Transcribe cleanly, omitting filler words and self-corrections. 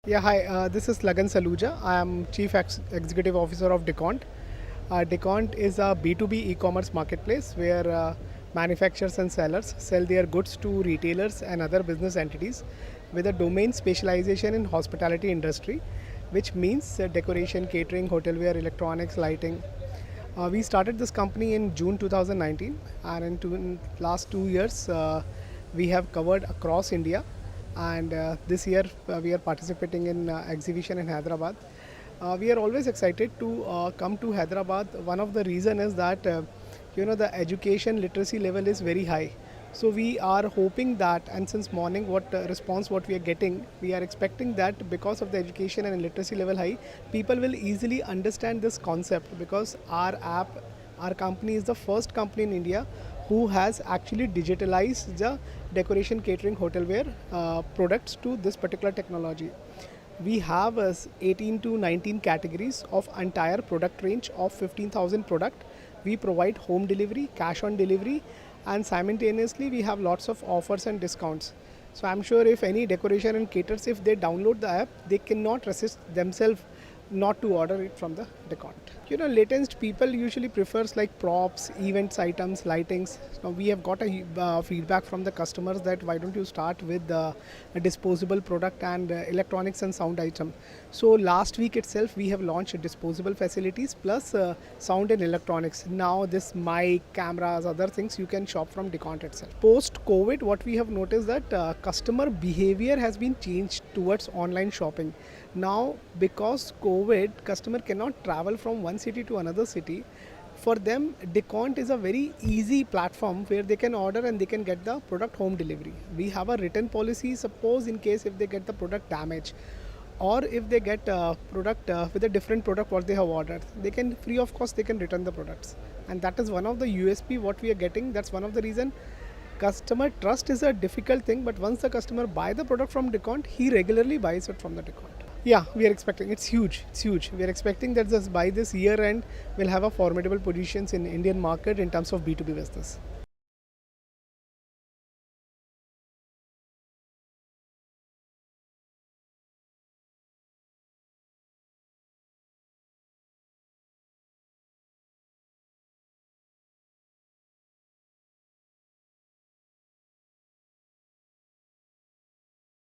Yeah, hi. This is Lagan Saluja. I am Chief Executive Officer of Decont. Decont is a B2B e-commerce marketplace where manufacturers and sellers sell their goods to retailers and other business entities with a domain specialization in hospitality industry, which means decoration, catering, hotelware, electronics, lighting. We started this company in June 2019, and in last 2 years, we have covered across India. And this year, we are participating in exhibition in Hyderabad. We are always excited to come to Hyderabad. One of the reason is that the education literacy level is very high. So we are hoping that, and since morning, what response what we are getting, we are expecting that because of the education and literacy level high, people will easily understand this concept because our app, our company is the first company in India who has actually digitalized the decoration, catering, hotelware products to this particular technology. We have 18 to 19 categories of entire product range of 15,000 product. We provide home delivery, cash on delivery, and simultaneously we have lots of offers and discounts. So I'm sure if any decoration and caterers, if they download the app, they cannot resist themselves not to order it from the Decont. Latest people usually prefers like props, events items, lightings. Now we have got a feedback from the customers that why don't you start with a disposable product and electronics and sound item. So last week itself we have launched disposable facilities plus sound and electronics. Now this mic, cameras, other things you can shop from Decont itself. Post COVID, what we have noticed that customer behavior has been changed towards online shopping. Now because COVID, customer cannot travel from one city to another city. For them, Decont is a very easy platform where they can order and they can get the product home delivery. We have a return policy. Suppose in case if they get the product damaged, or if they get a product with a different product what they have ordered, they can free of cost they can return the products, and that is one of the USP what we are getting. That's one of the reason. Customer trust is a difficult thing, but once the customer buy the product from Decont, he regularly buys it from the Decont. Yeah, we are expecting it's huge. It's huge. We are expecting that just by this year end, we'll have a formidable positions in Indian market in terms of B2B business.